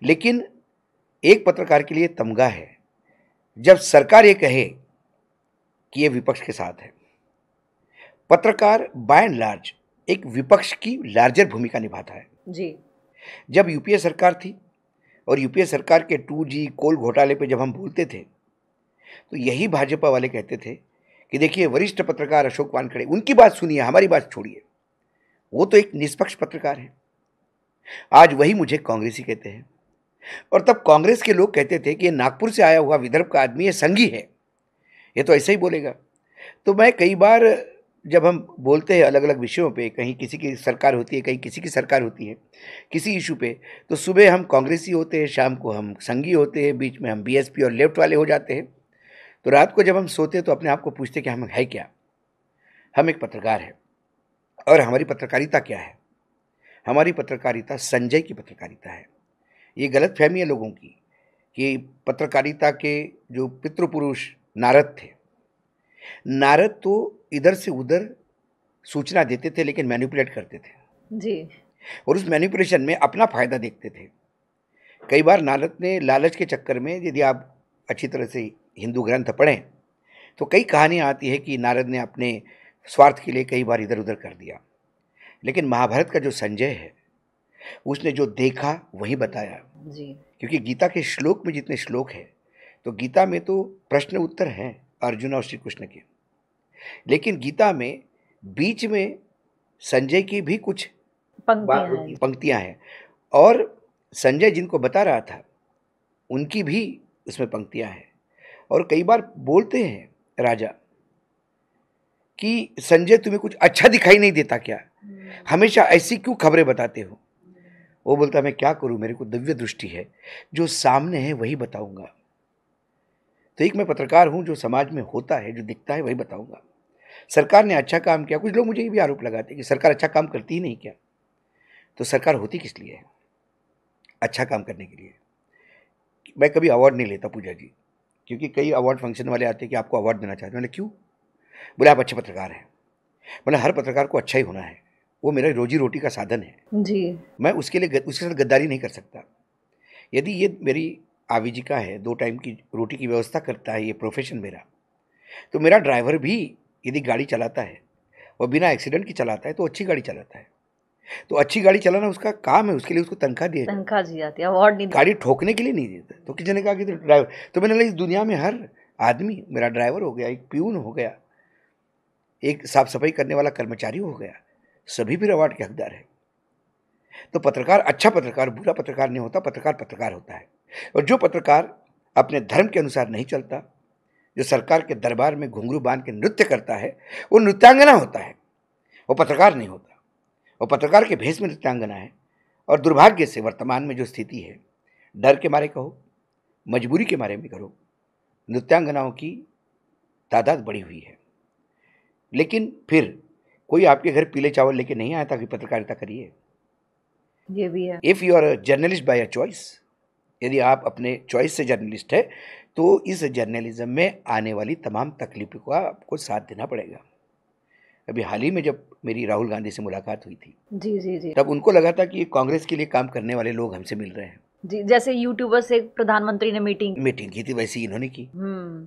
लेकिन एक पत्रकार के लिए तमगा है जब सरकार ये कहे कि ये विपक्ष के साथ है। पत्रकार बाय एंड लार्ज एक विपक्ष की लार्जर भूमिका निभाता है। जी। जब यूपीए सरकार थी और यूपीए सरकार के 2G कोल घोटाले पे जब हम बोलते थे तो यही भाजपा वाले कहते थे कि देखिए वरिष्ठ पत्रकार अशोक वानखेड़े, उनकी बात सुनिए, हमारी बात छोड़िए, वो तो एक निष्पक्ष पत्रकार है। आज वही मुझे कांग्रेसी कहते हैं। और तब कांग्रेस के लोग कहते थे कि ये नागपुर से आया हुआ विदर्भ का आदमी, ये संघी है, ये तो ऐसे ही बोलेगा। तो मैं कई बार जब हम बोलते हैं अलग अलग विषयों पे, कहीं किसी की सरकार होती है, कहीं किसी की सरकार होती है, किसी इशू पे, तो सुबह हम कांग्रेसी होते हैं, शाम को हम संघी होते हैं, बीच में हम बीएसपी और लेफ्ट वाले हो जाते हैं। तो रात को जब हम सोते हैं तो अपने आप को पूछते कि हम है क्या। हम एक पत्रकार है। और हमारी पत्रकारिता क्या है? हमारी पत्रकारिता संजय की पत्रकारिता है। ये गलत फहमी है लोगों की कि पत्रकारिता के जो पितृपुरुष नारद थे, नारद तो इधर से उधर सूचना देते थे लेकिन मैनिपुलेट करते थे जी। और उस मैनिपुलेशन में अपना फायदा देखते थे। कई बार नारद ने लालच के चक्कर में, यदि आप अच्छी तरह से हिंदू ग्रंथ पढ़ें तो कई कहानियाँ आती है कि नारद ने अपने स्वार्थ के लिए कई बार इधर उधर कर दिया। लेकिन महाभारत का जो संजय है उसने जो देखा वही बताया। जी। क्योंकि गीता के श्लोक में जितने श्लोक हैं तो गीता में तो प्रश्न उत्तर हैं अर्जुन और श्री कृष्ण के, लेकिन गीता में बीच में संजय की भी कुछ पंक्तियां हैं और संजय जिनको बता रहा था उनकी भी उसमें पंक्तियां हैं। और कई बार बोलते हैं राजा कि संजय तुम्हें कुछ अच्छा दिखाई नहीं देता क्या, हमेशा ऐसी क्यों खबरें बताते हो? वो बोलता मैं क्या करूं, मेरे को दिव्य दृष्टि है, जो सामने है वही बताऊंगा। तो एक मैं पत्रकार हूं, जो समाज में होता है, जो दिखता है वही बताऊंगा। सरकार ने अच्छा काम किया, कुछ लोग मुझे ये भी आरोप लगाते हैं कि सरकार अच्छा काम करती ही नहीं क्या। तो सरकार होती किस लिए है? अच्छा काम करने के लिए। मैं कभी अवार्ड नहीं लेता पूजा जी, क्योंकि कई अवार्ड फंक्शन वाले आते हैं कि आपको अवार्ड देना चाहते हैं। मैंने क्यों? बोले आप अच्छे पत्रकार हैं। बोले हर पत्रकार को अच्छा ही होना है, वो मेरा रोजी रोटी का साधन है जी। मैं उसके लिए उसके साथ गद्दारी नहीं कर सकता। यदि ये मेरी आजीविका है, 2 टाइम की रोटी की व्यवस्था करता है ये प्रोफेशन मेरा, तो मेरा ड्राइवर भी यदि गाड़ी चलाता है और बिना एक्सीडेंट की चलाता है तो अच्छी गाड़ी चलाता है। तो अच्छी गाड़ी चलाना उसका काम है, उसके लिए उसको तनख्वाह दी जाती है, अवार्ड नहीं। गाड़ी ठोकने के लिए नहीं देता। तो किसी ने कहा कि ड्राइवर, तो मैंने लगा इस दुनिया में हर आदमी, मेरा ड्राइवर हो गया, एक प्यून हो गया, एक साफ सफाई करने वाला कर्मचारी हो गया, सभी भी अवार्ड के हकदार है। तो पत्रकार अच्छा पत्रकार बुरा पत्रकार नहीं होता, पत्रकार पत्रकार होता है। और जो पत्रकार अपने धर्म के अनुसार नहीं चलता, जो सरकार के दरबार में घुंघरू बांध के नृत्य करता है, वो नृत्यांगना होता है, वो पत्रकार नहीं होता। वो पत्रकार के भेष में नृत्यांगना है। और दुर्भाग्य से वर्तमान में जो स्थिति है, डर के मारे कहो, मजबूरी के मारे भी करो, नृत्यांगनाओं की तादाद बढ़ी हुई है। लेकिन फिर कोई आपके घर पीले चावल लेके नहीं आया था कि पत्रकारिता करिए। ये भी है। If you are a journalist by a choice, यदि आप अपने चॉइस से जर्नलिस्ट है तो इस जर्नलिज्म में आने वाली तमाम तकलीफों का आपको साथ देना पड़ेगा। अभी हाल ही में जब मेरी राहुल गांधी से मुलाकात हुई थी, जी जी जी, तब उनको लगा था कि कांग्रेस के लिए काम करने वाले लोग हमसे मिल रहे हैं जी। जैसे यूट्यूबर से प्रधानमंत्री ने मीटिंग की थी, वैसे ही इन्होंने की।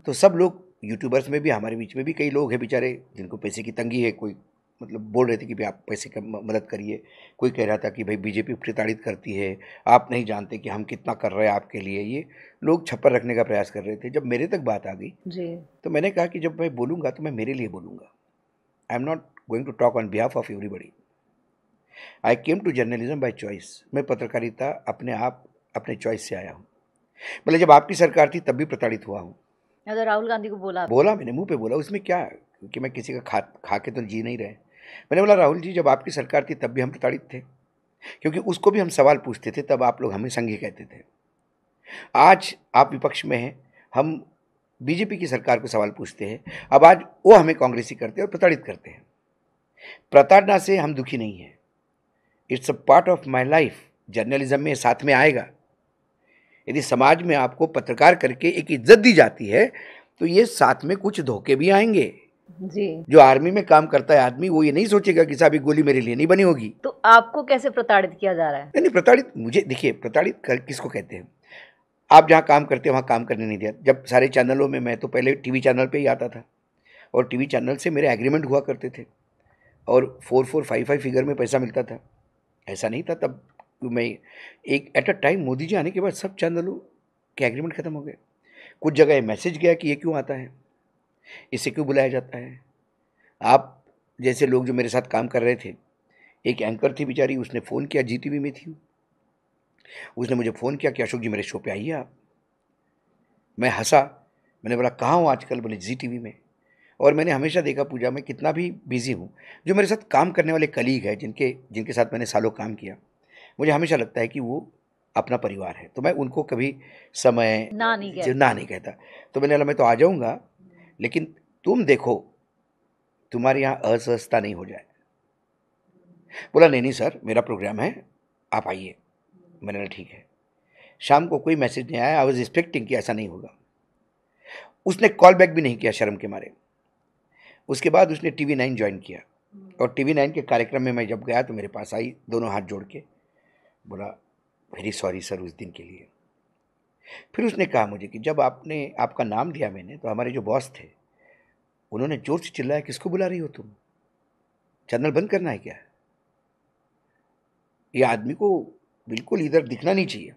तो सब लोग, यूट्यूबर्स में भी, हमारे बीच में भी कई लोग हैं बेचारे जिनको पैसे की तंगी है। कोई मतलब बोल रहे थे कि भाई आप पैसे का मदद करिए, कोई कह रहा था कि भाई बीजेपी प्रताड़ित करती है, आप नहीं जानते कि हम कितना कर रहे हैं आपके लिए। ये लोग छप्पर रखने का प्रयास कर रहे थे। जब मेरे तक बात आ गई जी, तो मैंने कहा कि जब मैं बोलूँगा तो मैं मेरे लिए बोलूँगा। I am not going to talk on behalf of everybody. I came to journalism by choice. मैं पत्रकारिता अपने आप अपने चॉइस से आया हूँ। मतलब जब आपकी सरकार थी तब भी प्रताड़ित हुआ हूँ। अगर राहुल गांधी को बोला मैंने मुंह पे बोला, उसमें क्या, क्योंकि मैं किसी का खा के तो जी नहीं रहे। मैंने बोला राहुल जी जब आपकी सरकार थी तब भी हम प्रताड़ित थे, क्योंकि उसको भी हम सवाल पूछते थे, तब आप लोग हमें संघी कहते थे। आज आप विपक्ष में हैं, हम बीजेपी की सरकार को सवाल पूछते हैं, अब आज वो हमें कांग्रेसी करते हैं और प्रताड़ित करते हैं। प्रताड़ना से हम दुखी नहीं हैं, it's a part of my life. Journalism में साथ में आएगा। यदि समाज में आपको पत्रकार करके एक इज्जत दी जाती है तो ये साथ में कुछ धोखे भी आएंगे। जी। जो आर्मी में काम करता है आदमी, वो ये नहीं सोचेगा कि साहब ये गोली मेरे लिए नहीं बनी होगी। तो आपको कैसे प्रताड़ित किया जा रहा है? नहीं, प्रताड़ित, मुझे देखिए, प्रताड़ित किसको कहते हैं? आप जहाँ काम करते हैं वहाँ काम करने नहीं दिया। जब सारे चैनलों में, मैं तो पहले टीवी चैनल पे ही आता था और टीवी चैनल से मेरे एग्रीमेंट हुआ करते थे और 4-4, 5-5 फिगर में पैसा मिलता था। ऐसा नहीं था तब। मैं एक at a time, Modi ji आने के बाद सब चैनलों के एग्रीमेंट ख़त्म हो गए। कुछ जगह मैसेज गया कि ये क्यों आता है, इसे क्यों बुलाया जाता है। आप जैसे लोग जो मेरे साथ काम कर रहे थे, एक एंकर थी बेचारी, उसने फ़ोन किया, जी टीवी में थी, उसने मुझे फ़ोन किया कि अशोक जी मेरे शो पे आइए आप। मैं हंसा, मैंने बोला कहाँ हूँ आजकल? बोले जी टीवी में। और मैंने हमेशा देखा, पूजा में कितना भी बिजी हूँ, जो मेरे साथ काम करने वाले कलीग हैं, जिनके जिनके साथ मैंने सालों काम किया, मुझे हमेशा लगता है कि वो अपना परिवार है, तो मैं उनको कभी समय ना नहीं कहता। तो मैंने बोला मैं तो आ जाऊँगा, लेकिन तुम देखो तुम्हारे यहाँ असहजता नहीं हो जाए। बोला नहीं नहीं सर, मेरा प्रोग्राम है, आप आइए। मैंने बोला ठीक है। शाम को कोई मैसेज नहीं आया। आई वॉज एक्सपेक्टिंग कि ऐसा नहीं होगा। उसने कॉल बैक भी नहीं किया शर्म के मारे। उसके बाद उसने TV9 ज्वाइन किया और TV9 के कार्यक्रम में मैं जब गया तो मेरे पास आई, दोनों हाथ जोड़ के, बोला वेरी सॉरी सर उस दिन के लिए। फिर उसने कहा मुझे कि जब आपने, आपका नाम दिया मैंने, तो हमारे जो बॉस थे उन्होंने जोर से चिल्लाया, किसको बुला रही हो तुम? चैनल बंद करना है क्या? ये आदमी को बिल्कुल इधर दिखना नहीं चाहिए।